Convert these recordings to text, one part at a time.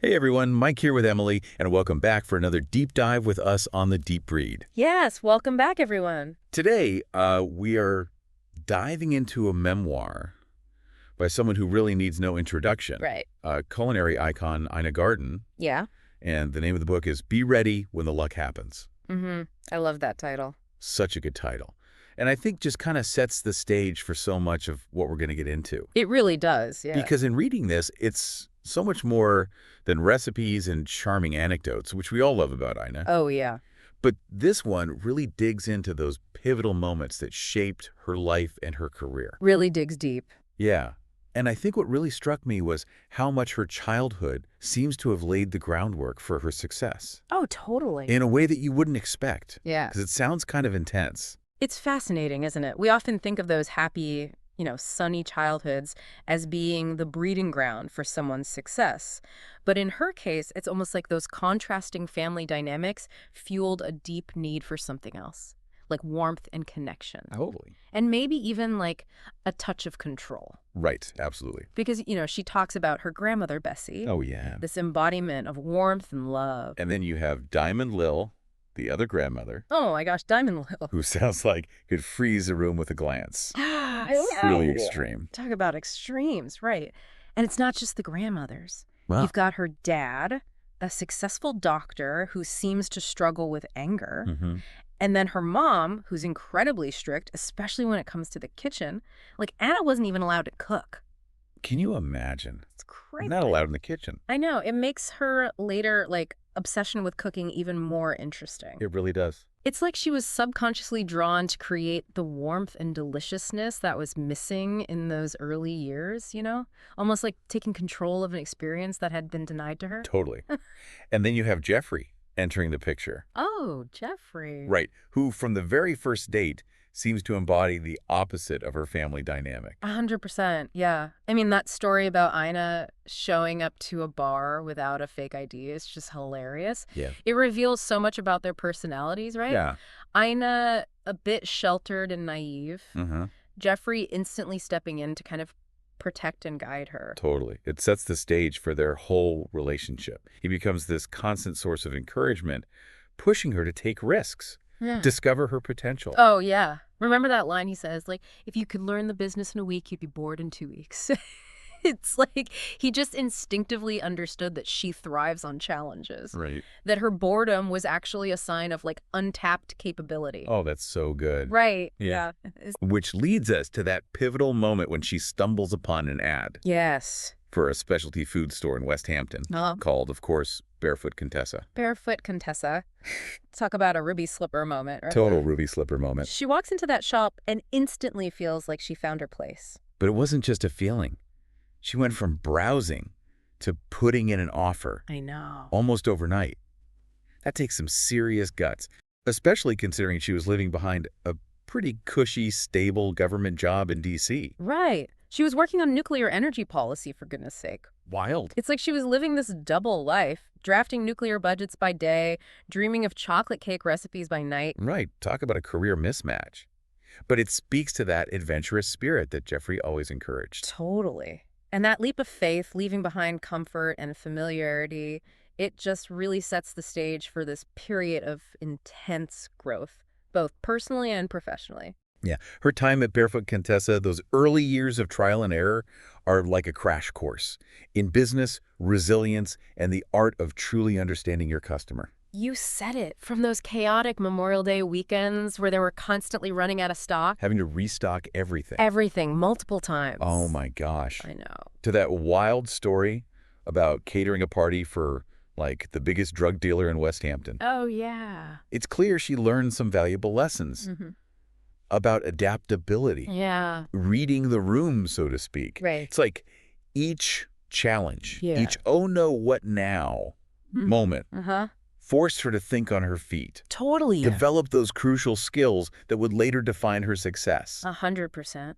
Hey everyone, Mike here with Emily, and welcome back for another deep dive with us on the Deep Read. Yes, welcome back, everyone. Today, we are diving into a memoir by someone who really needs no introduction. Right. Culinary icon Ina Garten, Yeah. and the name of the book is Be Ready When the Luck Happens. I love that title. Such a good title. And I think just kind of sets the stage for so much of what we're going to get into. It really does, yeah. Because in reading this, it's so much more than recipes and charming anecdotes, which we all love about Ina. Oh, yeah. But this one really digs into those pivotal moments that shaped her life and her career. Really digs deep. Yeah. And I think what really struck me was how much her childhood seems to have laid the groundwork for her success. Oh, totally. In a way that you wouldn't expect. Yeah. Because it sounds kind of intense. It's fascinating, isn't it? We often think of those happy, sunny childhoods as being the breeding ground for someone's success. But in her case, it's almost like those contrasting family dynamics fueled a deep need for something else, like warmth and connection. Totally. And maybe even like a touch of control. Right. Absolutely. Because, she talks about her grandmother, Bessie. Oh, yeah. This embodiment of warmth and love. And then you have Diamond Lil, the other grandmother. Oh, my gosh, Diamond Lil. Who sounds like could freeze a room with a glance. I It's know. really extreme. Talk about extremes, right. And it's not just the grandmothers. Wow. You've got her dad, a successful doctor who seems to struggle with anger. And then her mom, who's incredibly strict, especially when it comes to the kitchen. Like, Anna wasn't even allowed to cook. Can you imagine? It's crazy. Not allowed in the kitchen. I know. It makes her later, obsession with cooking even more interesting. It really does. It's like she was subconsciously drawn to create the warmth and deliciousness that was missing in those early years, Almost like taking control of an experience that had been denied to her. Totally. And then you have Jeffrey entering the picture. Oh, Jeffrey. Right. Who, from the very first date, seems to embody the opposite of her family dynamic. 100%, yeah. I mean, that story about Ina showing up to a bar without a fake ID is just hilarious. Yeah. It reveals so much about their personalities, right? Yeah. Ina, a bit sheltered and naive. Jeffrey instantly stepping in to kind of protect and guide her. Totally. It sets the stage for their whole relationship. He becomes this constant source of encouragement, pushing her to take risks, discover her potential. Oh, yeah. Remember that line he says, if you could learn the business in a week, you'd be bored in 2 weeks. It's like he just instinctively understood that she thrives on challenges. Right. That her boredom was actually a sign of, untapped capability. Oh, that's so good. Right. Yeah. Which leads us to that pivotal moment when she stumbles upon an ad Yes. for a specialty food store in West Hampton called, of course, Barefoot Contessa. Barefoot Contessa. Talk about a ruby slipper moment, right? Total ruby slipper moment. She walks into that shop and instantly feels like she found her place. But it wasn't just a feeling. She went from browsing to putting in an offer. I know. Almost overnight. That takes some serious guts, especially considering she was living behind a pretty cushy, stable government job in D.C. Right. She was working on nuclear energy policy, for goodness sake. Wild. It's like she was living this double life, drafting nuclear budgets by day, dreaming of chocolate cake recipes by night. Right. Talk about a career mismatch. But it speaks to that adventurous spirit that Jeffrey always encouraged. Totally. And that leap of faith, leaving behind comfort and familiarity, it just really sets the stage for this period of intense growth, both personally and professionally. Yeah. Her time at Barefoot Contessa, those early years of trial and error, are like a crash course in business, resilience, and the art of truly understanding your customer. You said it. From those chaotic Memorial Day weekends where they were constantly running out of stock. Having to restock everything. Everything, multiple times. Oh, my gosh. I know. To that wild story about catering a party for, the biggest drug dealer in West Hampton. Oh, yeah. It's clear she learned some valuable lessons about adaptability. Yeah. Reading the room, so to speak. Right. It's like each challenge, Yeah. each oh no, what now moment forced her to think on her feet. Totally. Develop those crucial skills that would later define her success. 100%.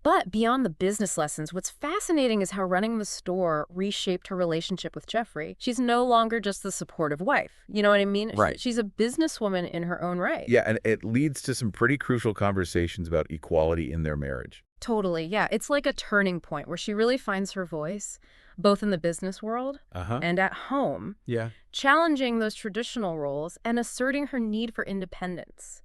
But beyond the business lessons, what's fascinating is how running the store reshaped her relationship with Jeffrey. She's no longer just the supportive wife. You know what I mean? Right. She's a businesswoman in her own right. Yeah, and it leads to some pretty crucial conversations about equality in their marriage. Totally, yeah. It's like a turning point where she really finds her voice, both in the business world Uh-huh. and at home, Yeah. challenging those traditional roles and asserting her need for independence,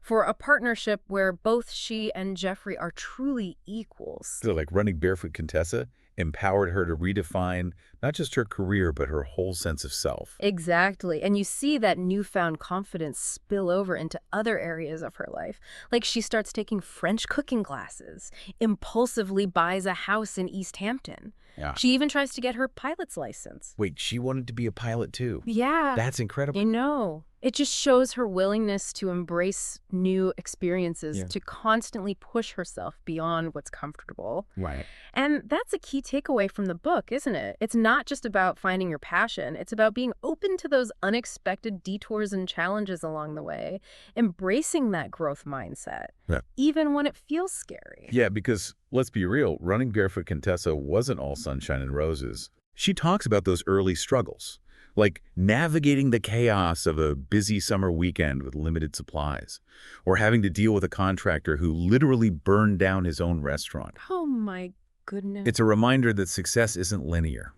for a partnership where both she and Jeffrey are truly equals. So like running Barefoot Contessa empowered her to redefine not just her career, but her whole sense of self. Exactly. And you see that newfound confidence spill over into other areas of her life. Like she starts taking French cooking classes, impulsively buys a house in East Hampton. Yeah. She even tries to get her pilot's license. Wait, she wanted to be a pilot too. Yeah, That's incredible. I know. It just shows her willingness to embrace new experiences, Yeah. to constantly push herself beyond what's comfortable. Right. And that's a key takeaway from the book, isn't it? It's not just about finding your passion. It's about being open to those unexpected detours and challenges along the way, embracing that growth mindset, Yeah. even when it feels scary. Yeah, because let's be real, running Barefoot Contessa wasn't all sunshine and roses. She talks about those early struggles, like navigating the chaos of a busy summer weekend with limited supplies, or having to deal with a contractor who literally burned down his own restaurant. Oh my goodness. It's a reminder that success isn't linear.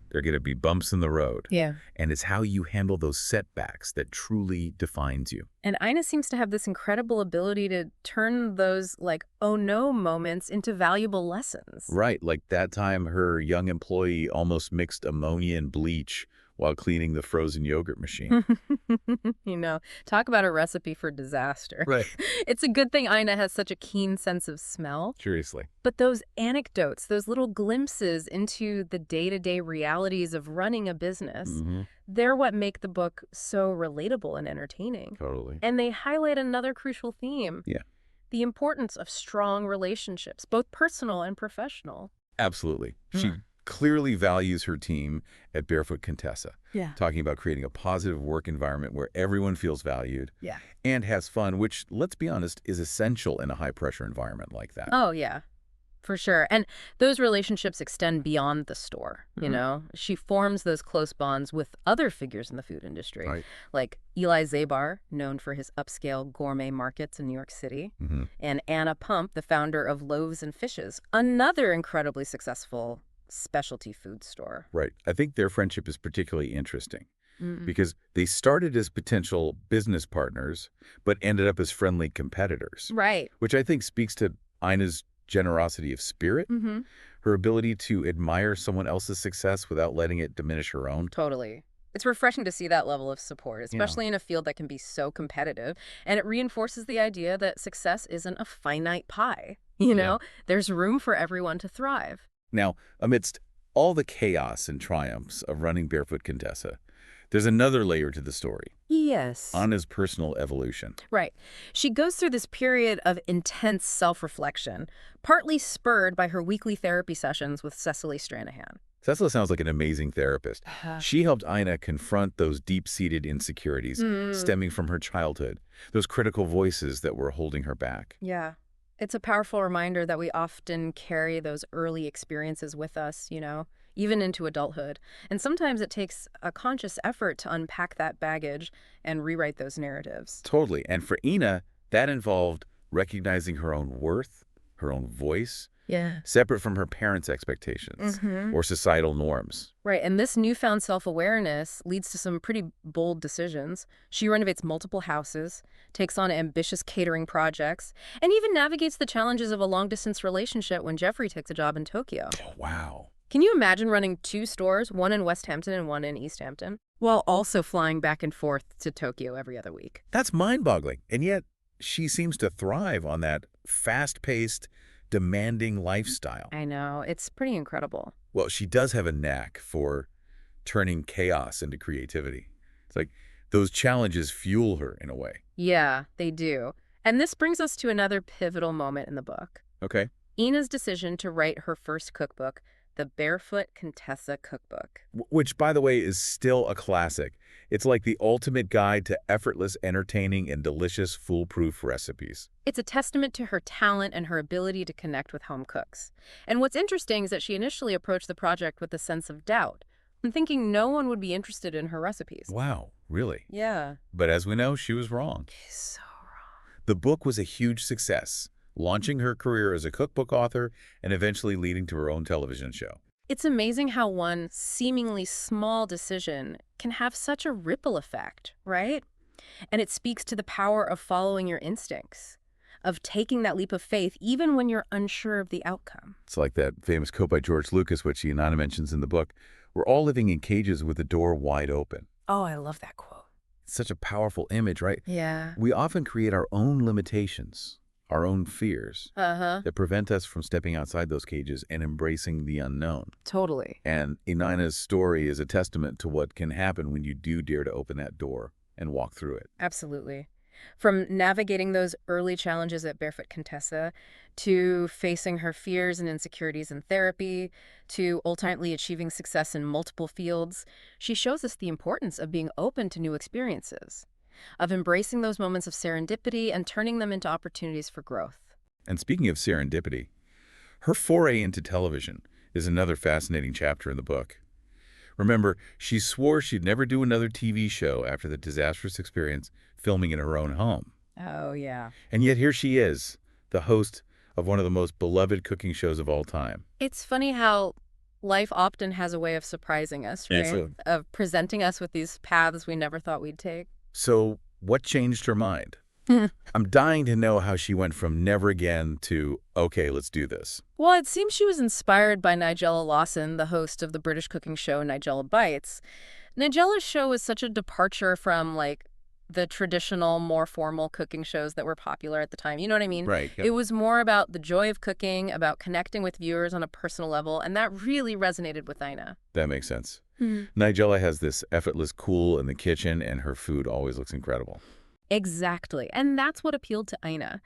There are going to be bumps in the road, Yeah. and it's how you handle those setbacks that truly defines you. And Ina seems to have this incredible ability to turn those, like, oh no moments into valuable lessons. Right, like that time her young employee almost mixed ammonia and bleach while cleaning the frozen yogurt machine. Talk about a recipe for disaster. Right. It's a good thing Ina has such a keen sense of smell. Seriously. But those anecdotes, those little glimpses into the day-to-day realities of running a business, Mm-hmm. they're what make the book so relatable and entertaining. Totally. And they highlight another crucial theme. Yeah. The importance of strong relationships, both personal and professional. Absolutely. She clearly values her team at Barefoot Contessa, Yeah. talking about creating a positive work environment where everyone feels valued Yeah. and has fun, which, let's be honest, is essential in a high-pressure environment like that. Oh, yeah, for sure. And those relationships extend beyond the store, you Mhm. know? She forms those close bonds with other figures in the food industry, Right. like Eli Zabar, known for his upscale gourmet markets in New York City, Mm-hmm. and Anna Pump, the founder of Loaves and Fishes, another incredibly successful specialty food store. Right. I think their friendship is particularly interesting Mm. because they started as potential business partners, but ended up as friendly competitors, Right. which I think speaks to Ina's generosity of spirit, Mm-hmm. her ability to admire someone else's success without letting it diminish her own. Totally. It's refreshing to see that level of support, especially in a field that can be so competitive. And it reinforces the idea that success isn't a finite pie. There's room for everyone to thrive. Now, amidst all the chaos and triumphs of running Barefoot Contessa, there's another layer to the story, Yes. Anna's personal evolution. Right. She goes through this period of intense self-reflection, partly spurred by her weekly therapy sessions with Cecily Stranahan. Cecily sounds like an amazing therapist. She helped Ina confront those deep-seated insecurities stemming from her childhood, those critical voices that were holding her back. Yeah. It's a powerful reminder that we often carry those early experiences with us, even into adulthood. And sometimes it takes a conscious effort to unpack that baggage and rewrite those narratives. Totally. And for Ina, that involved recognizing her own worth, her own voice, Yeah. separate from her parents' expectations or societal norms. Right, and this newfound self-awareness leads to some pretty bold decisions. She renovates multiple houses, takes on ambitious catering projects, and even navigates the challenges of a long-distance relationship when Jeffrey takes a job in Tokyo. Oh, wow. Can you imagine running 2 stores, one in West Hampton and one in East Hampton, while also flying back and forth to Tokyo every other week? That's mind-boggling. And yet, she seems to thrive on that fast-paced, demanding lifestyle. I know, it's pretty incredible. Well, she does have a knack for turning chaos into creativity. It's like those challenges fuel her in a way. Yeah, they do. And this brings us to another pivotal moment in the book. Okay. Ina's decision to write her first cookbook, the Barefoot Contessa Cookbook. Which, by the way, is still a classic. It's like the ultimate guide to effortless, entertaining, and delicious foolproof recipes. It's a testament to her talent and her ability to connect with home cooks. And what's interesting is that she initially approached the project with a sense of doubt, and thinking no one would be interested in her recipes. Wow, really? Yeah. But as we know, she was wrong. So wrong. The book was a huge success, launching her career as a cookbook author and eventually leading to her own television show. It's amazing how one seemingly small decision can have such a ripple effect, right? And it speaks to the power of following your instincts, of taking that leap of faith even when you're unsure of the outcome. It's like that famous quote by George Lucas, which Inanna mentions in the book. We're all living in cages with the door wide open. Oh, I love that quote. It's such a powerful image, right? Yeah. We often create our own limitations, our own fears, Uh-huh. that prevent us from stepping outside those cages and embracing the unknown. Totally. And Inanna's story is a testament to what can happen when you do dare to open that door and walk through it. Absolutely. From navigating those early challenges at Barefoot Contessa, to facing her fears and insecurities in therapy, to ultimately achieving success in multiple fields, she shows us the importance of being open to new experiences, of embracing those moments of serendipity and turning them into opportunities for growth. And speaking of serendipity, her foray into television is another fascinating chapter in the book. Remember, she swore she'd never do another TV show after the disastrous experience filming in her own home. Oh, yeah. And yet here she is, the host of one of the most beloved cooking shows of all time. It's funny how life often has a way of surprising us, right? Absolutely. Of presenting us with these paths we never thought we'd take. So what changed her mind? I'm dying to know how she went from never again to, okay, let's do this. Well, it seems she was inspired by Nigella Lawson, the host of the British cooking show Nigella Bites. Nigella's show was such a departure from, like, the traditional, more formal cooking shows that were popular at the time. You know what I mean? Right. It was more about the joy of cooking, about connecting with viewers on a personal level, and that really resonated with Ina. That makes sense. Nigella has this effortless cool in the kitchen, and her food always looks incredible. Exactly. And that's what appealed to Ina.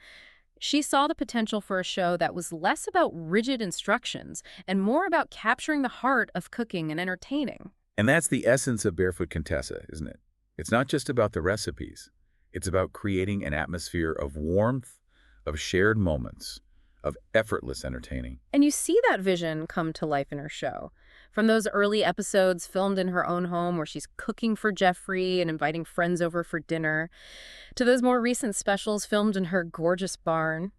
She saw the potential for a show that was less about rigid instructions and more about capturing the heart of cooking and entertaining. And that's the essence of Barefoot Contessa, isn't it? It's not just about the recipes. It's about creating an atmosphere of warmth, of shared moments, of effortless entertaining. And you see that vision come to life in her show. From those early episodes filmed in her own home where she's cooking for Jeffrey and inviting friends over for dinner, to those more recent specials filmed in her gorgeous barn,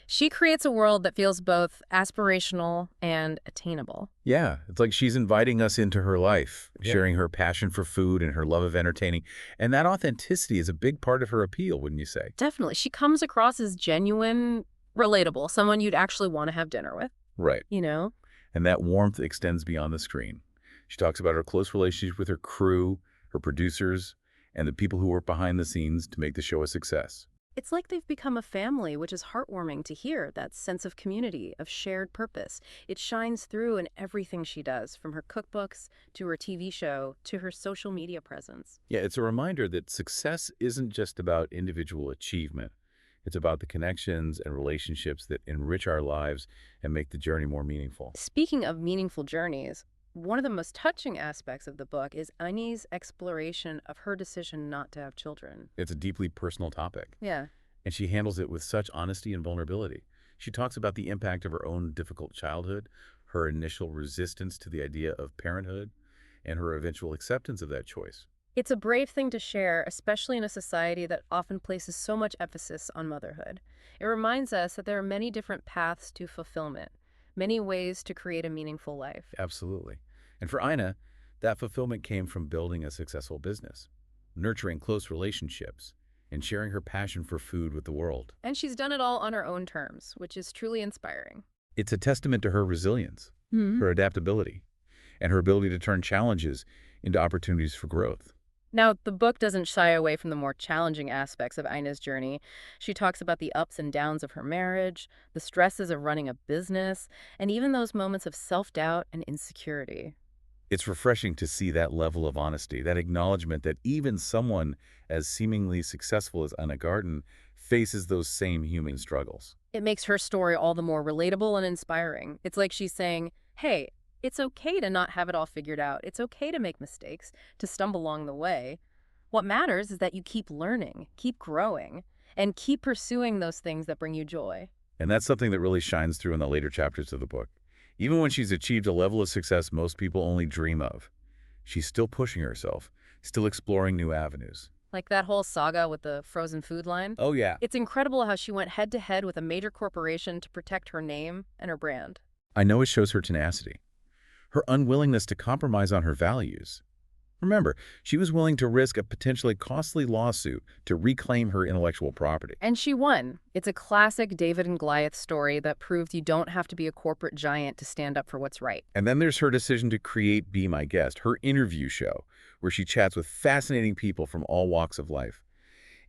she creates a world that feels both aspirational and attainable. Yeah, it's like she's inviting us into her life, sharing her passion for food and her love of entertaining. And that authenticity is a big part of her appeal, wouldn't you say? Definitely. She comes across as genuine, relatable, someone you'd actually want to have dinner with, Right. you know? And that warmth extends beyond the screen. She talks about her close relationship with her crew, her producers, and the people who work behind the scenes to make the show a success. It's like they've become a family, which is heartwarming to hear, that sense of community, of shared purpose. It shines through in everything she does, from her cookbooks to her TV show to her social media presence. Yeah, it's a reminder that success isn't just about individual achievement. It's about the connections and relationships that enrich our lives and make the journey more meaningful. Speaking of meaningful journeys, one of the most touching aspects of the book is Ani's exploration of her decision not to have children. It's a deeply personal topic, Yeah. and she handles it with such honesty and vulnerability. She talks about the impact of her own difficult childhood, her initial resistance to the idea of parenthood, and her eventual acceptance of that choice. It's a brave thing to share, especially in a society that often places so much emphasis on motherhood. It reminds us that there are many different paths to fulfillment, many ways to create a meaningful life. Absolutely. And for Ina, that fulfillment came from building a successful business, nurturing close relationships, and sharing her passion for food with the world. And she's done it all on her own terms, which is truly inspiring. It's a testament to her resilience, her adaptability, and her ability to turn challenges into opportunities for growth. Now, the book doesn't shy away from the more challenging aspects of Ina's journey. She talks about the ups and downs of her marriage, the stresses of running a business, and even those moments of self-doubt and insecurity. It's refreshing to see that level of honesty, that acknowledgement that even someone as seemingly successful as Ina Garten faces those same human struggles. It makes her story all the more relatable and inspiring. It's like she's saying, hey, it's okay to not have it all figured out. It's okay to make mistakes, to stumble along the way. What matters is that you keep learning, keep growing, and keep pursuing those things that bring you joy. And that's something that really shines through in the later chapters of the book. Even when she's achieved a level of success most people only dream of, she's still pushing herself, still exploring new avenues. Like that whole saga with the frozen food line. Oh, yeah. It's incredible how she went head to head with a major corporation to protect her name and her brand. I know it shows her tenacity, her unwillingness to compromise on her values. Remember, she was willing to risk a potentially costly lawsuit to reclaim her intellectual property. And she won. It's a classic David and Goliath story that proved you don't have to be a corporate giant to stand up for what's right. And then there's her decision to create Be My Guest, her interview show, where she chats with fascinating people from all walks of life.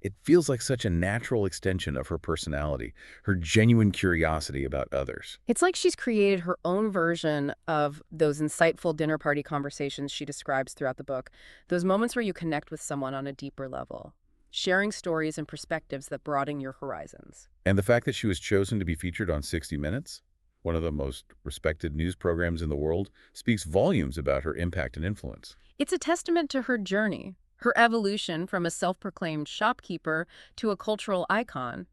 It feels like such a natural extension of her personality, her genuine curiosity about others. It's like she's created her own version of those insightful dinner party conversations she describes throughout the book, those moments where you connect with someone on a deeper level, sharing stories and perspectives that broaden your horizons. And the fact that she was chosen to be featured on 60 Minutes, one of the most respected news programs in the world, speaks volumes about her impact and influence. It's a testament to her journey, her evolution from a self-proclaimed shopkeeper to a cultural icon.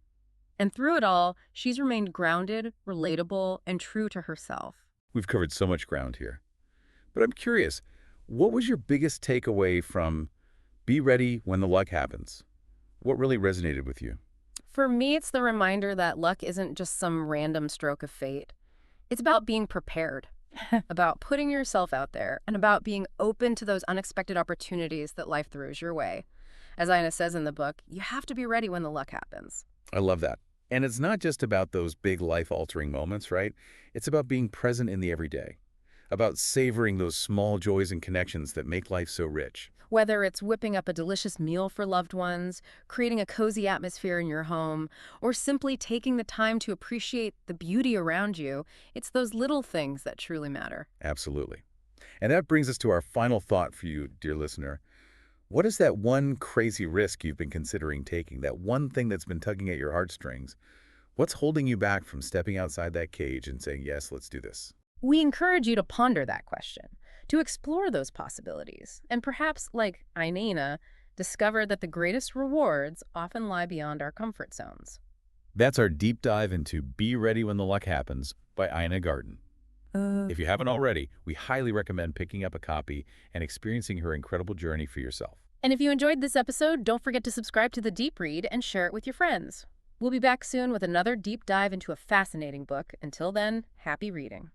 And through it all, she's remained grounded, relatable, and true to herself. We've covered so much ground here. But I'm curious, what was your biggest takeaway from Be Ready When the Luck Happens? What really resonated with you? For me, it's the reminder that luck isn't just some random stroke of fate. It's about being prepared, about putting yourself out there, and about being open to those unexpected opportunities that life throws your way. As Ina says in the book, you have to be ready when the luck happens. I love that. And it's not just about those big life-altering moments, right? It's about being present in the everyday, about savoring those small joys and connections that make life so rich. Whether it's whipping up a delicious meal for loved ones, creating a cozy atmosphere in your home, or simply taking the time to appreciate the beauty around you, it's those little things that truly matter. Absolutely. And that brings us to our final thought for you, dear listener. What is that one crazy risk you've been considering taking, that one thing that's been tugging at your heartstrings? What's holding you back from stepping outside that cage and saying, yes, let's do this? We encourage you to ponder that question, to explore those possibilities, and perhaps, like Ainina, discover that the greatest rewards often lie beyond our comfort zones. That's our deep dive into Be Ready When the Luck Happens by Ina Garten. If you haven't already, we highly recommend picking up a copy and experiencing her incredible journey for yourself. And if you enjoyed this episode, don't forget to subscribe to The Deep Read and share it with your friends. We'll be back soon with another deep dive into a fascinating book. Until then, happy reading.